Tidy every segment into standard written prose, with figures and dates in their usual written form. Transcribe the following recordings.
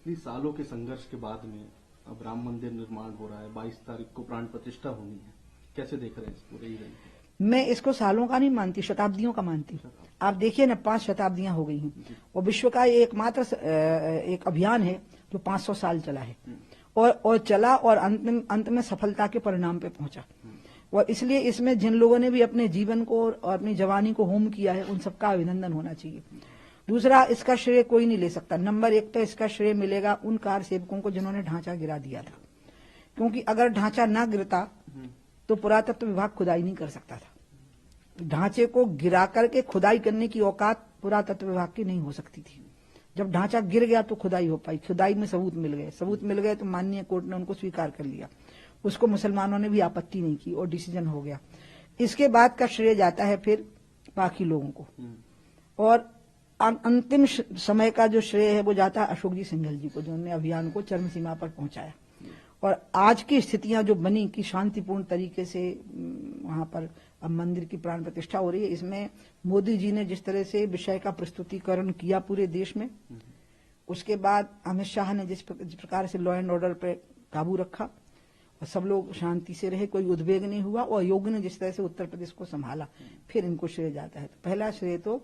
इतनी सालों के संघर्ष के बाद में अब राम मंदिर निर्माण हो रहा है, 22 तारीख को प्राण प्रतिष्ठा होनी है, कैसे देख रहे हैं इस पूरे इवेंट को? मैं इसको सालों का नहीं मानती, शताब्दियों का मानती हूँ। आप देखिए ना, 5 शताब्दियां हो गई हैं और विश्व का ये एकमात्र एक अभियान है जो 500 साल चला है और चला और अंत में सफलता के परिणाम पे पहुंचा। और इसलिए इसमें जिन लोगों ने भी अपने जीवन को और अपनी जवानी को होम किया है, उन सबका अभिनंदन होना चाहिए। दूसरा, इसका श्रेय कोई नहीं ले सकता। नंबर 1 पे इसका श्रेय मिलेगा उन कार सेवकों को जिन्होंने ढांचा गिरा दिया था, क्योंकि अगर ढांचा ना गिरता तो पुरातत्व विभाग खुदाई नहीं कर सकता था। ढांचे को गिरा करके खुदाई करने की औकात पुरातत्व विभाग की नहीं हो सकती थी। जब ढांचा गिर गया तो खुदाई हो पाई। खुदाई में सबूत मिल गए तो माननीय कोर्ट ने उनको स्वीकार कर लिया। उसको मुसलमानों ने भी आपत्ति नहीं की और डिसीजन हो गया। इसके बाद का श्रेय जाता है फिर बाकी लोगों को, और अंतिम समय का जो श्रेय है वो जाता है अशोक जी सिंघल जी को, जिन्होंने अभियान को चरम सीमा पर पहुंचाया। और आज की स्थितियां जो बनी कि शांतिपूर्ण तरीके से वहां पर अब मंदिर की प्राण प्रतिष्ठा हो रही है, इसमें मोदी जी ने जिस तरह से विषय का प्रस्तुतिकरण किया पूरे देश में, उसके बाद अमित शाह ने जिस प्रकार से लॉ एंड ऑर्डर पे काबू रखा और सब लोग शांति से रहे, कोई उद्वेग नहीं हुआ, और योगी ने जिस तरह से उत्तर प्रदेश को संभाला, फिर इनको श्रेय जाता है। तो पहला श्रेय तो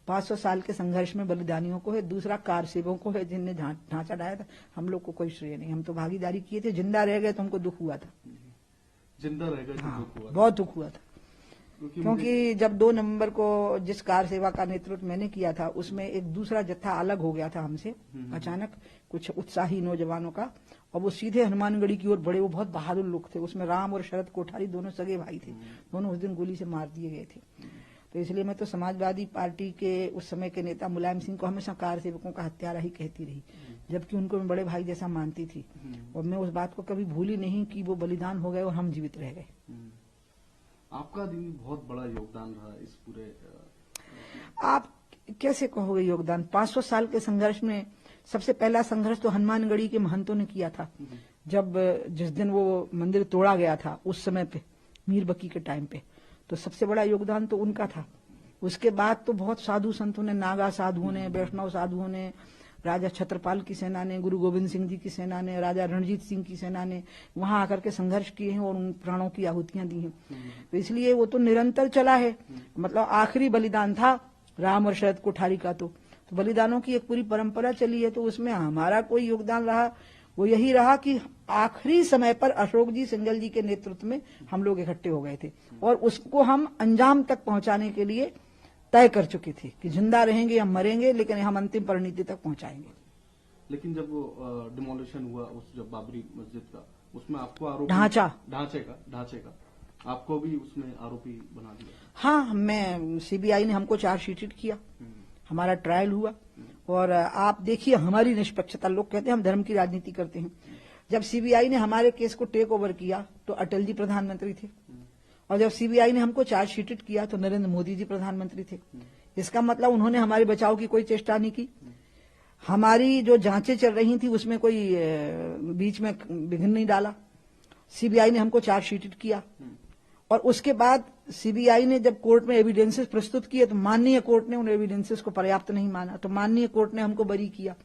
500 साल के संघर्ष में बलिदानियों को है। दूसरा कार सेवकों को है जिनने ढांचा डाया था। हम लोग को कोई श्रेय नहीं, हम तो भागीदारी किए थे। जिंदा रह गए तो हमको दुख हुआ था। जिंदा रह गए तो दुख हुआ, बहुत दुख हुआ था, क्योंकि जब 2 नवंबर को जिस कार सेवा का नेतृत्व मैंने किया था, उसमें एक दूसरा जत्था अलग हो गया था हमसे अचानक, कुछ उत्साही नौजवानों का, और वो सीधे हनुमानगढ़ी की ओर बढ़े। वो बहुत बहादुर लोग थे। उसमें राम और शरद कोठारी दोनों सगे भाई थे। दोनों उस दिन गोली से मार दिए गए थे। तो इसलिए मैं तो समाजवादी पार्टी के उस समय के नेता मुलायम सिंह को हमेशा कार सेवकों का हत्यारा ही कहती रही, जबकि उनको मैं बड़े भाई जैसा मानती थी। और मैं उस बात को कभी भूली नहीं कि वो बलिदान हो गए और हम जीवित रह गए। आपका भी बहुत बड़ा योगदान रहा इस पूरे। आप कैसे कहोगे योगदान? 500 साल के संघर्ष में सबसे पहला संघर्ष तो हनुमानगढ़ी के महंतों ने किया था। जब जिस दिन वो मंदिर तोड़ा गया था, उस समय पे मीर बकी के टाइम पे, तो सबसे बड़ा योगदान तो उनका था। उसके बाद तो बहुत साधु संतों ने, नागा साधुओं ने, वैष्णव साधुओं ने, राजा छत्रपाल की सेना ने, गुरु गोविंद सिंह जी की सेना ने, राजा रणजीत सिंह की सेना ने वहां आकर के संघर्ष किए हैं और उन प्राणों की आहुतियां दी हैं। तो इसलिए वो तो निरंतर चला है। मतलब आखिरी बलिदान था राम और शरद कोठारी का। तो बलिदानों की एक पूरी परंपरा चली है। तो उसमें हमारा कोई योगदान रहा वो यही रहा कि आखिरी समय पर अशोक जी सिंघल जी के नेतृत्व में हम लोग इकट्ठे हो गए थे और उसको हम अंजाम तक पहुंचाने के लिए तय कर चुके थे कि जिंदा रहेंगे या मरेंगे, लेकिन हम अंतिम परिणति तक पहुंचाएंगे। लेकिन जब वो डिमोलिशन हुआ उस जब बाबरी मस्जिद का, उसमें आपको आरोप ढांचे का आपको भी उसमें आरोपी बना दिया? हाँ, मैं सीबीआई ने हमको चार्जशीटेड किया, हमारा ट्रायल हुआ। और आप देखिए हमारी निष्पक्षता, लोग कहते हैं हम धर्म की राजनीति करते हैं। जब सीबीआई ने हमारे केस को टेक ओवर किया तो अटल जी प्रधानमंत्री थे, और जब सीबीआई ने हमको चार्जशीटेड किया तो नरेंद्र मोदी जी प्रधानमंत्री थे। इसका मतलब उन्होंने हमारे बचाव की कोई चेष्टा नहीं की। हमारी जो जांचें चल रही थी उसमें कोई बीच में विघ्न नहीं डाला। सीबीआई ने हमको चार्जशीटेड किया और उसके बाद सीबीआई ने जब कोर्ट में एविडेंसेस प्रस्तुत किए तो माननीय कोर्ट ने उन एविडेंसेस को पर्याप्त नहीं माना, तो माननीय कोर्ट ने हमको बरी किया।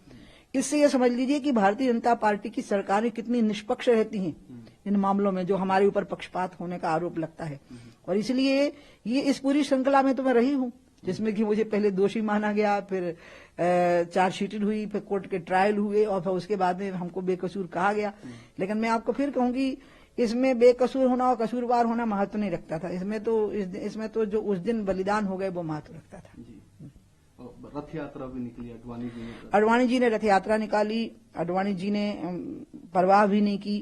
इससे यह समझ लीजिए कि भारतीय जनता पार्टी की सरकारें कितनी निष्पक्ष रहती हैं इन मामलों में जो हमारे ऊपर पक्षपात होने का आरोप लगता है। और इसलिए ये इस पूरी श्रृंखला में तो मैं रही हूं, जिसमें कि मुझे पहले दोषी माना गया, फिर चार्जशीटेड हुई, फिर कोर्ट के ट्रायल हुए और फिर उसके बाद में हमको बेकसूर कहा गया। लेकिन मैं आपको फिर कहूंगी, इसमें बेकसूर होना और कसूरवार होना महत्व नहीं रखता था। इसमें तो जो उस दिन बलिदान हो गए वो महत्व रखता था। रथ यात्रा भी निकली अडवाणी जी ने रथ यात्रा निकाली। अडवाणी जी ने परवाह भी नहीं की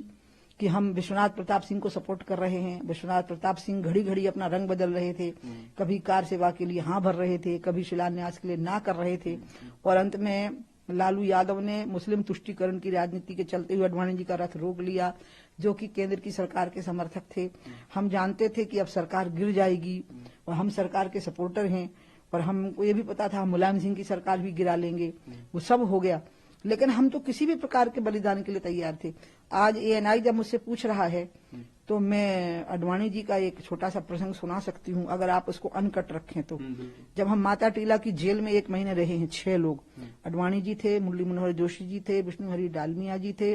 कि हम विश्वनाथ प्रताप सिंह को सपोर्ट कर रहे हैं। विश्वनाथ प्रताप सिंह घड़ी घड़ी अपना रंग बदल रहे थे, कभी कार सेवा के लिए हाँ भर रहे थे, कभी शिलान्यास के लिए ना कर रहे थे। और अंत में लालू यादव ने मुस्लिम तुष्टीकरण की राजनीति के चलते हुए अडवाणी जी का रथ रोक लिया, जो कि केंद्र की सरकार के समर्थक थे। हम जानते थे कि अब सरकार गिर जाएगी और हम सरकार के सपोर्टर हैं, और हमको ये भी पता था हम मुलायम सिंह की सरकार भी गिरा लेंगे। वो सब हो गया, लेकिन हम तो किसी भी प्रकार के बलिदान के लिए तैयार थे। आज एएनआई जब मुझसे पूछ रहा है तो मैं अडवाणी जी का एक छोटा सा प्रसंग सुना सकती हूँ, अगर आप उसको अनकट रखें तो। जब हम माता टीला की जेल में 1 महीने रहे हैं, 6 लोग, अडवाणी जी थे, मुरली मनोहर जोशी जी थे, विष्णु हरि डालमिया जी थे,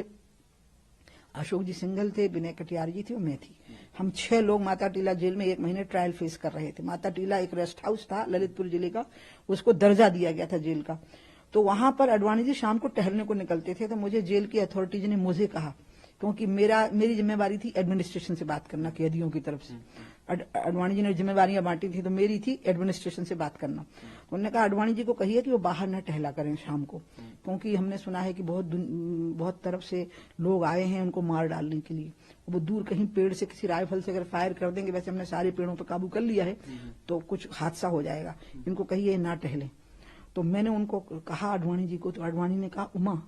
अशोक जी सिंघल थे, विनय कटियार जी थे और मैं थी। हम 6 लोग माता टीला जेल में 1 महीने ट्रायल फेस कर रहे थे। माता टीला एक रेस्ट हाउस था ललितपुर जिले का, उसको दर्जा दिया गया था जेल का। तो वहां पर अडवाणी जी शाम को टहलने को निकलते थे, तो मुझे जेल की अथॉरिटीज ने मुझे कहा, क्योंकि मेरी जिम्मेवारी थी एडमिनिस्ट्रेशन से बात करना कैदियों की तरफ से। अडवाणी जी ने जिम्मेवारियां बांटी थी, तो मेरी थी एडमिनिस्ट्रेशन से बात करना। उन्होंने कहा अडवाणी जी को कहिए कि वो बाहर न टहला करें शाम को, क्योंकि हमने सुना है कि बहुत तरफ से लोग आए हैं उनको मार डालने के लिए। वो दूर कहीं पेड़ से किसी राइफल से अगर फायर कर देंगे, वैसे हमने सारे पेड़ों पर काबू कर लिया है, तो कुछ हादसा हो जाएगा, इनको कहिए ना टहलें। तो मैंने उनको कहा अडवाणी जी को, तो अडवाणी ने कहा उमा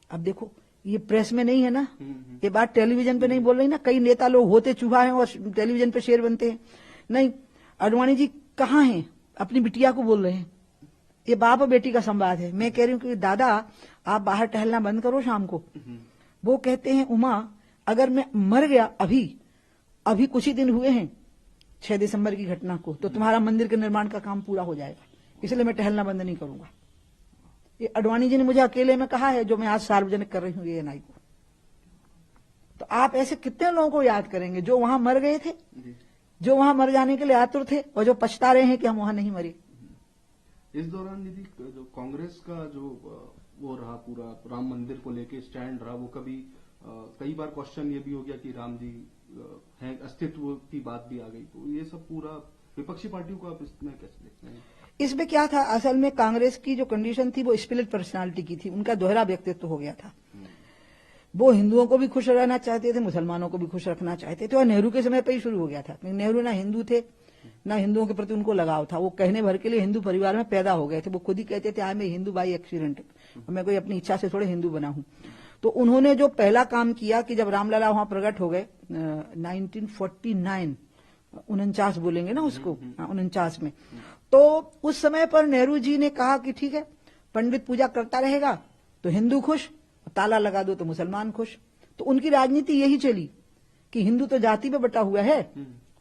अब देखो ये प्रेस में नहीं है ना, ये बात टेलीविजन पे नहीं बोल रही ना, कई नेता लोग होते चूहा हैं और टेलीविजन पे शेर बनते हैं। नहीं, अडवाणी जी कहाँ हैं, अपनी बिटिया को बोल रहे हैं, ये बाप और बेटी का संवाद है। मैं कह रही हूँ कि दादा आप बाहर टहलना बंद करो शाम को। वो कहते हैं उमा अगर मैं मर गया अभी कुछ ही दिन हुए हैं 6 दिसंबर की घटना को, तो तुम्हारा मंदिर के निर्माण का काम पूरा हो जाएगा, इसलिए मैं टहलना बंद नहीं करूंगा। ये अडवाणी जी ने मुझे अकेले में कहा है, जो मैं आज सार्वजनिक कर रही हूँ एएनआई को। तो आप ऐसे कितने लोगों को याद करेंगे जो वहां मर गए थे, जो वहां मर जाने के लिए आतुर थे और जो पछता रहे हैं कि हम वहां नहीं मरे। इस दौरान दीदी जो कांग्रेस का जो वो रहा पूरा राम मंदिर को लेके स्टैंड रहा, वो कई बार क्वेश्चन ये भी हो गया कि राम जी हैं, अस्तित्व की बात भी आ गई। तो ये सब पूरा विपक्षी पार्टियों को आप इसमें कैसे देखते हैं? इसमें क्या था, असल में कांग्रेस की जो कंडीशन थी वो स्प्लिट पर्सनालिटी की थी, उनका दोहरा व्यक्तित्व हो गया था। वो हिंदुओं को भी खुश रहना चाहते थे, मुसलमानों को भी खुश रखना चाहते थे, और नेहरू के समय पर ही शुरू हो गया था। नेहरू ना हिंदू थे, ना हिंदुओं के प्रति उनको लगाव था। वो कहने भर के लिए हिंदू परिवार में पैदा हो गए थे। वो खुद ही कहते थे आई मैं हिंदू बाई एक्सीडेंट, मैं कोई अपनी इच्छा से थोड़े हिंदू बना हूं। तो उन्होंने जो पहला काम किया कि जब रामलला वहां प्रकट हो गए 1949, 49 बोलेंगे ना उसको, 49 में, तो उस समय पर नेहरू जी ने कहा कि ठीक है, पंडित पूजा करता रहेगा तो हिंदू खुश, ताला लगा दो तो मुसलमान खुश। तो उनकी राजनीति यही चली कि हिंदू तो जाति पे बटा हुआ है,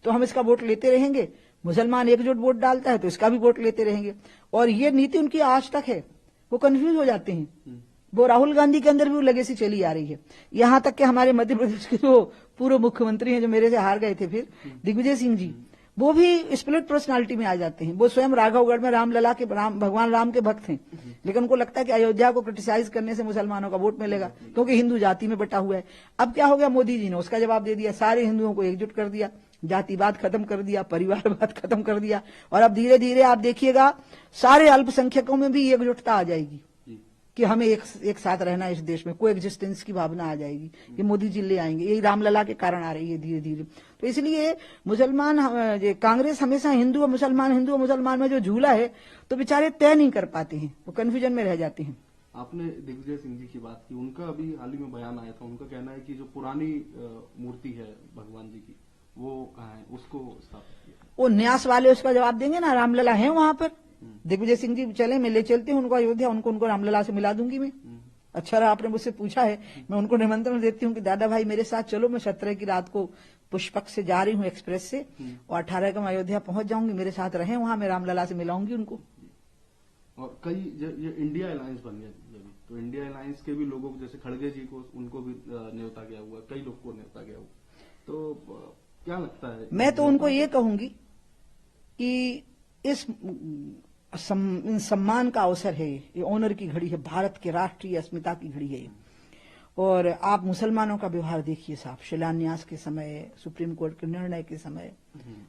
तो हम इसका वोट लेते रहेंगे, मुसलमान एकजुट वोट डालता है तो इसका भी वोट लेते रहेंगे। और ये नीति उनकी आज तक है। वो कंफ्यूज हो जाते हैं। वो राहुल गांधी के अंदर भी वो लेगेसी चली आ रही है। यहां तक कि हमारे मध्य प्रदेश के जो पूर्व मुख्यमंत्री हैं, जो मेरे से हार गए थे फिर, दिग्विजय सिंह जी, वो भी स्प्लिट पर्सनालिटी में आ जाते हैं। वो स्वयं राघवगढ़ में रामलला के भगवान राम के भक्त हैं, लेकिन उनको लगता है कि अयोध्या को क्रिटिसाइज करने से मुसलमानों का वोट मिलेगा, क्योंकि हिंदू जाति में बटा हुआ है। अब क्या हो गया, मोदी जी ने उसका जवाब दे दिया, सारे हिंदुओं को एकजुट कर दिया, जातिवाद खत्म कर दिया, परिवारवाद खत्म कर दिया, और अब धीरे धीरे आप देखिएगा सारे अल्पसंख्यकों में भी एकजुटता आ जाएगी कि हमें एक साथ रहना है इस देश में, कोई एग्जिस्टेंस की भावना आ जाएगी। ये मोदी जी ले आएंगे, यही रामलला के कारण आ रही है धीरे धीरे। तो इसलिए कांग्रेस हमेशा हिंदू और मुसलमान में जो झूला है, तो बेचारे तय नहीं कर पाते हैं, वो कंफ्यूजन में रह जाते हैं। आपने दिग्विजय सिंह जी की बात की, उनका अभी हाल ही में बयान आया था। उनका कहना है कि जो पुरानी मूर्ति है भगवान जी की, वो कहाँ है, उसको स्थापित किया। वो न्यास वाले उसका जवाब देंगे ना, रामलला है वहां पर। दिग्विजय सिंह जी चले, मैं ले चलती हूँ उनको अयोध्या, उनको रामलला से मिला दूंगी मैं। अच्छा रहा आपने मुझसे पूछा है, मैं उनको निमंत्रण देती हूँ कि दादा भाई मेरे साथ चलो, मैं 17 की रात को पुष्पक से जा रही हूँ एक्सप्रेस से, और 18 को मैं अयोध्या पहुंच जाऊंगी, मेरे साथ रहें वहां, मैं रामलला से मिलाऊंगी उनको। और कई ये इंडिया अलायंस बन गया, तो इंडिया अलायंस के भी लोगों को, जैसे खड़गे जी को, उनको भी न्योता गया हुआ, कई लोग को न्योता गया हुआ। तो क्या लगता है? मैं तो उनको ये कहूंगी कि इस सम्मान का अवसर है, ये ऑनर की घड़ी है, भारत के राष्ट्रीय अस्मिता की घड़ी है। और आप मुसलमानों का व्यवहार देखिए साहब, शिलान्यास के समय, सुप्रीम कोर्ट के निर्णय के समय,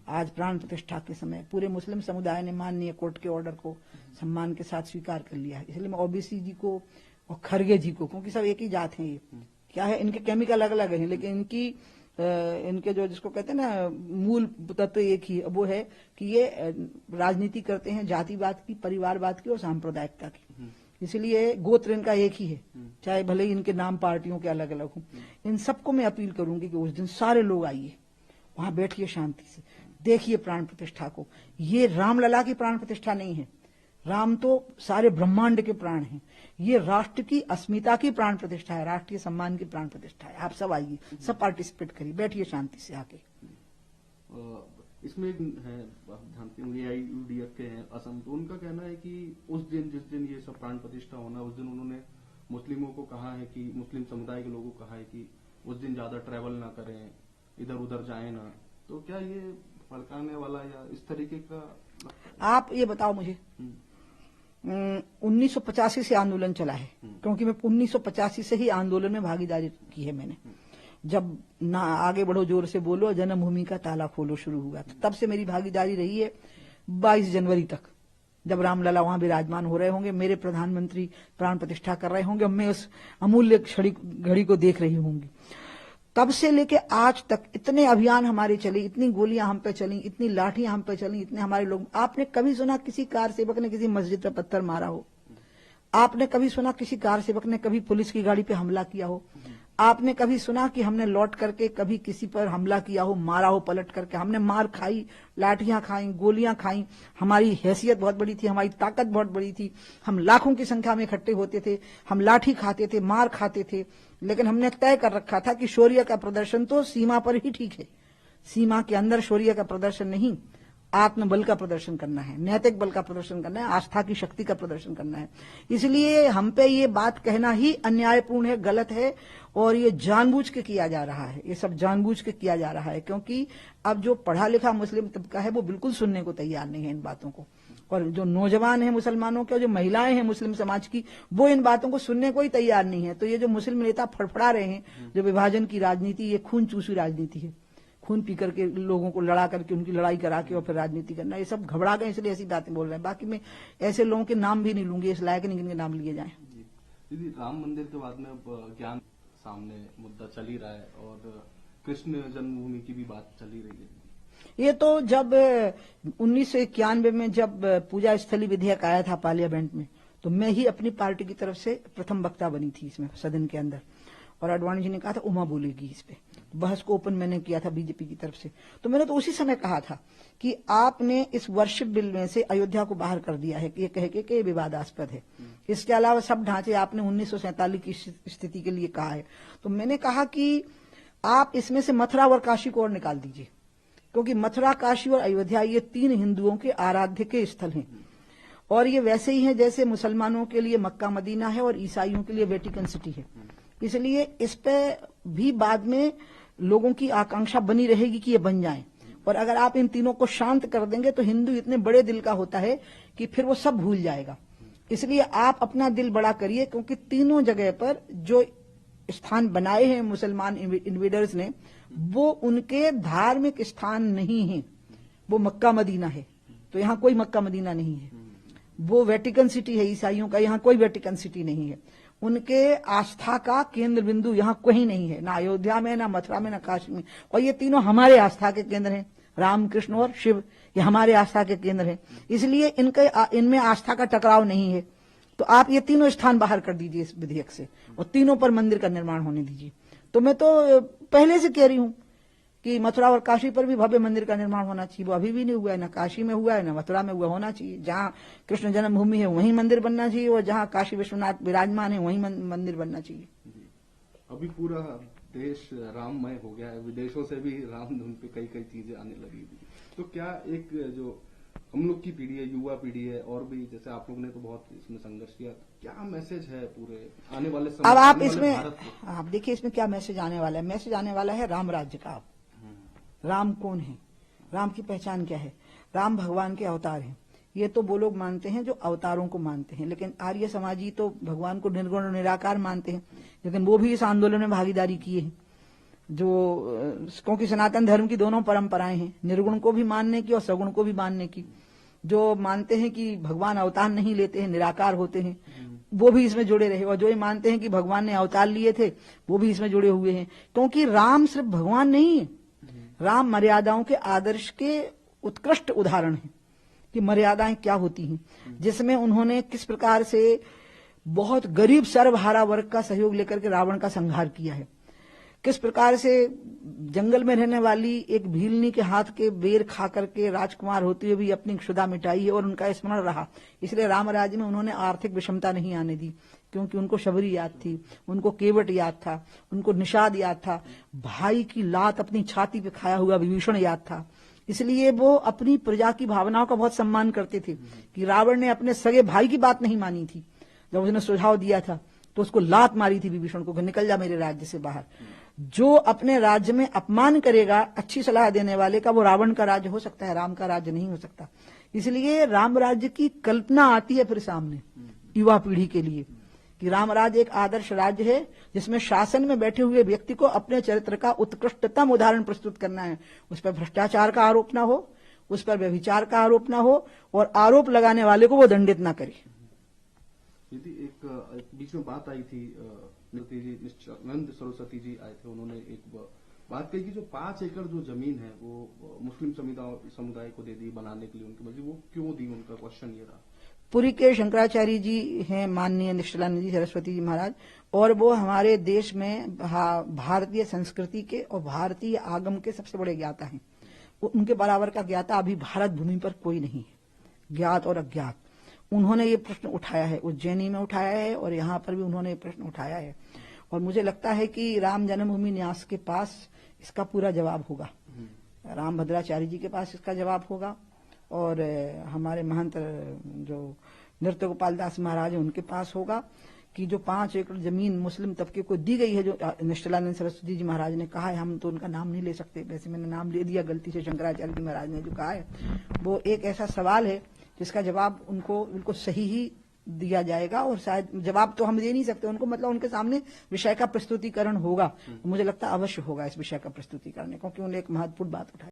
आज प्राण प्रतिष्ठा के समय, पूरे मुस्लिम समुदाय ने माननीय कोर्ट के ऑर्डर को सम्मान के साथ स्वीकार कर लिया है। इसलिए मैं ओबीसी जी को और खड़गे जी को, क्योंकि सब एक ही जात हैं, ये क्या है, इनके केमिकल अलग अलग हैं, लेकिन इनके जो जिसको कहते हैं ना मूल तत्व एक ही, वो है कि ये राजनीति करते हैं जातिवाद की, परिवारवाद की और सांप्रदायिकता की। इसलिए गोत्र इनका एक ही है, चाहे भले ही इनके नाम पार्टियों के अलग अलग हों। इन सबको मैं अपील करूंगी कि उस दिन सारे लोग आइए, वहां बैठिए शांति से, देखिए प्राण प्रतिष्ठा को। ये रामलला की प्राण प्रतिष्ठा नहीं है, राम तो सारे ब्रह्मांड के प्राण हैं। ये राष्ट्र की अस्मिता की प्राण प्रतिष्ठा है, राष्ट्रीय सम्मान की प्राण प्रतिष्ठा है। आप सब आइए, सब पार्टिसिपेट करिए, बैठिए शांति से आके। इसमें एक है, आप जानते होंगे AIUDF के हैं असम, तो उनका कहना है कि उस दिन जिस दिन ये सब प्राण प्रतिष्ठा होना, उस दिन उन्होंने मुस्लिमों को कहा है कि मुस्लिम समुदाय के लोगों को कहा है कि उस दिन ज्यादा ट्रैवल ना करें, इधर उधर जाए ना। तो क्या ये भड़काने वाला या इस तरीके का? आप ये बताओ मुझे, 1985 से आंदोलन चला है, क्योंकि मैं 1985 से ही आंदोलन में भागीदारी की है मैंने। जब ना आगे बढ़ो जोर से बोलो, जन्मभूमि का ताला खोलो शुरू हुआ, तो तब से मेरी भागीदारी रही है 22 जनवरी तक, जब रामलला वहां विराजमान हो रहे होंगे, मेरे प्रधानमंत्री प्राण प्रतिष्ठा कर रहे होंगे और मैं उस अमूल्य घड़ी को देख रही होंगी। तब से लेके आज तक इतने अभियान हमारे चले, इतनी गोलियां हम पे चली, इतनी लाठियां हम पे चली, इतने हमारे लोग। आपने कभी सुना किसी कार सेवक ने किसी मस्जिद पर पत्थर मारा हो? आपने कभी सुना किसी कार सेवक ने कभी पुलिस की गाड़ी पे हमला किया हो? आपने कभी सुना कि हमने लौट करके कभी किसी पर हमला किया हो, मारा हो पलट करके? हमने मार खाई, लाठियां खाई, गोलियां खाई। हमारी हैसियत बहुत बड़ी थी, हमारी ताकत बहुत बड़ी थी, हम लाखों की संख्या में इकट्ठे होते थे, हम लाठी खाते थे, मार खाते थे। लेकिन हमने तय कर रखा था कि शौर्य का प्रदर्शन तो सीमा पर ही ठीक है, सीमा के अंदर शौर्य का प्रदर्शन नहीं, आत्मबल का प्रदर्शन करना है, नैतिक बल का प्रदर्शन करना है, आस्था की शक्ति का प्रदर्शन करना है। इसलिए हम पे ये बात कहना ही अन्यायपूर्ण है, गलत है, और ये जानबूझ के किया जा रहा है, ये सब जानबूझ के किया जा रहा है। क्योंकि अब जो पढ़ा लिखा मुस्लिम तबका है वो बिल्कुल सुनने को तैयार नहीं है इन बातों को, और जो नौजवान है मुसलमानों के और जो महिलाएं हैं मुस्लिम समाज की, वो इन बातों को सुनने को ही तैयार नहीं है। तो ये जो मुस्लिम नेता फड़फड़ा रहे हैं, जो विभाजन की राजनीति, ये खून चूसी राजनीति है, खून पी करके लोगों को लड़ा करके उनकी लड़ाई करा के और फिर राजनीति करना, ये सब घबरा गए इसलिए ऐसी बातें बोल रहे हैं। बाकी मैं ऐसे लोगों के नाम भी नहीं लूंगी, इस लायक नहीं इनके नाम लिए जाएं। दीदी, राम मंदिर के बाद में अब ज्ञान सामने मुद्दा चल ही रहा है और कृष्ण जन्मभूमि की भी बात चल ही रही है। ये तो जब 1991 में जब पूजा स्थली विधेयक आया था पार्लियामेंट में, तो मैं ही अपनी पार्टी की तरफ से प्रथम वक्ता बनी थी इसमें सदन के अंदर, और आडवाणी जी ने कहा था उमा बोलेगी इस पे, बहस को ओपन मैंने किया था बीजेपी की तरफ से। तो मैंने तो उसी समय कहा था कि आपने इस वर्शिप बिल में से अयोध्या को बाहर कर दिया है कि ये कह के कि ये विवादास्पद है। इसके अलावा सब ढांचे आपने 1947 की स्थिति के लिए कहा है। तो मैंने कहा कि आप इसमें से मथुरा और काशी को और निकाल दीजिए, क्योंकि मथुरा, काशी और अयोध्या ये 3 हिंदुओं के आराध्य के स्थल हैं, और ये वैसे ही हैं जैसे मुसलमानों के लिए मक्का मदीना है और ईसाइयों के लिए वेटिकन सिटी है। इसलिए इस पे भी बाद में लोगों की आकांक्षा बनी रहेगी कि ये बन जाएं, और अगर आप इन तीनों को शांत कर देंगे तो हिंदू इतने बड़े दिल का होता है कि फिर वो सब भूल जाएगा। इसलिए आप अपना दिल बड़ा करिए, क्योंकि तीनों जगह पर जो स्थान बनाए हैं मुसलमान इन्वेडर्स ने, वो उनके धार्मिक स्थान नहीं है, वो मक्का मदीना है। तो यहाँ कोई मक्का मदीना नहीं है, वो वेटिकन सिटी है ईसाइयों का, यहाँ कोई वेटिकन सिटी नहीं है। उनके आस्था का केंद्र बिंदु यहाँ कहीं नहीं है, ना अयोध्या में, ना मथुरा में, ना काशी में। और ये तीनों हमारे आस्था के केंद्र हैं, राम, कृष्ण और शिव, ये हमारे आस्था के केंद्र हैं। इसलिए इनमें आस्था का टकराव नहीं है। तो आप ये तीनों स्थान बाहर कर दीजिए इस विधेयक से, और तीनों पर मंदिर का निर्माण होने दीजिए। तो मैं तो पहले से कह रही हूं कि मथुरा और काशी पर भी भव्य मंदिर का निर्माण होना चाहिए। वो अभी भी नहीं हुआ है, ना काशी में हुआ है, ना मथुरा में हुआ, होना चाहिए। जहां कृष्ण जन्मभूमि है वहीं मंदिर बनना चाहिए, और जहां काशी विश्वनाथ विराजमान है वहीं मंदिर बनना चाहिए। अभी पूरा देश राममय हो गया है, विदेशों से भी राम धुन पे कई कई चीजें आने लगी थी। तो क्या एक जो हम लोग की पीढ़ी है, युवा पीढ़ी है, और भी जैसे आप लोग ने तो बहुत इसमें संघर्ष किया, क्या मैसेज है पूरे आने वाले समय? अब आप इसमें आप देखिए इसमें क्या मैसेज आने वाला है। मैसेज आने वाला है राम राज्य का। राम कौन है, राम की पहचान क्या है? राम भगवान के अवतार हैं। ये तो वो लोग मानते हैं जो अवतारों को मानते हैं, लेकिन आर्य समाजी तो भगवान को निर्गुण और निराकार मानते हैं। लेकिन वो भी इस आंदोलन में भागीदारी किए हैं, जो क्योंकि सनातन धर्म की दोनों परंपराएं हैं, निर्गुण को भी मानने की और सगुण को भी मानने की। जो मानते हैं कि भगवान अवतार नहीं लेते हैं, निराकार होते हैं, वो भी इसमें जुड़े रहे, और जो ये मानते हैं कि भगवान ने अवतार लिए थे वो भी इसमें जुड़े हुए हैं। क्योंकि राम सिर्फ भगवान नहीं है, राम मर्यादाओं के आदर्श के उत्कृष्ट उदाहरण है कि मर्यादाएं क्या होती हैं, जिसमें उन्होंने किस प्रकार से बहुत गरीब सर्वहारा वर्ग का सहयोग लेकर के रावण का संहार किया है, किस प्रकार से जंगल में रहने वाली एक भीलनी के हाथ के बेर खा करके राजकुमार होते हुए भी अपनी क्षुधा मिटाई है और उनका स्मरण रहा। इसलिए राम राज्य में उन्होंने आर्थिक विषमता नहीं आने दी, क्योंकि उनको शबरी याद थी, उनको केवट याद था, उनको निषाद याद था, भाई की लात अपनी छाती पे खाया हुआ विभीषण याद था। इसलिए वो अपनी प्रजा की भावनाओं का बहुत सम्मान करते थे कि रावण ने अपने सगे भाई की बात नहीं मानी थी। जब उसने सुझाव दिया था तो उसको लात मारी थी विभीषण को, निकल जा मेरे राज्य से बाहर। जो अपने राज्य में अपमान करेगा अच्छी सलाह देने वाले का, वो रावण का राज्य हो सकता है, राम का राज्य नहीं हो सकता। इसलिए राम राज्य की कल्पना आती है फिर सामने युवा पीढ़ी के लिए कि राम राज्य एक आदर्श राज्य है जिसमें शासन में बैठे हुए व्यक्ति को अपने चरित्र का उत्कृष्टतम उदाहरण प्रस्तुत करना है। उस पर भ्रष्टाचार का आरोप ना हो, उस पर व्यभिचार का आरोप ना हो, और आरोप लगाने वाले को वो दंडित ना करे। यदि एक बीच में बात आई थी, नित्यानंद सरस्वती जी आए थे, उन्होंने एक बात कही कि जो 5 एकड़ जो जमीन है वो मुस्लिम समुदाय को दे दी बनाने के लिए, उनकी मर्जी, वो क्यों दी? उनका क्वेश्चन ये रहा। पुरी के शंकराचार्य जी हैं माननीय निष्ठलानंद जी सरस्वती जी महाराज, और वो हमारे देश में भारतीय संस्कृति के और भारतीय आगम के सबसे बड़े ज्ञाता हैं। उनके बराबर का ज्ञाता अभी भारत भूमि पर कोई नहीं है, ज्ञात और अज्ञात। उन्होंने ये प्रश्न उठाया है, उज्जैनी में उठाया है और यहाँ पर भी उन्होंने ये प्रश्न उठाया है। और मुझे लगता है कि राम जन्मभूमि न्यास के पास इसका पूरा जवाब होगा, राम भद्राचार्य जी के पास इसका जवाब होगा, और हमारे महंत जो नृत्य गोपाल दास महाराज हैं उनके पास होगा कि जो 5 एकड़ जमीन मुस्लिम तबके को दी गई है, जो निष्ठलानंद सरस्वती जी महाराज ने कहा है, हम तो उनका नाम नहीं ले सकते, वैसे मैंने नाम ले दिया गलती से, शंकराचार्य जी महाराज ने जो कहा है वो एक ऐसा सवाल है जिसका जवाब उनको बिल्कुल सही ही दिया जाएगा। और शायद जवाब तो हम दे नहीं सकते उनको, मतलब उनके सामने विषय का प्रस्तुतिकरण होगा। मुझे लगता है अवश्य होगा इस विषय का प्रस्तुतिकरण, क्योंकि उन्होंने एक महत्वपूर्ण बात उठाई।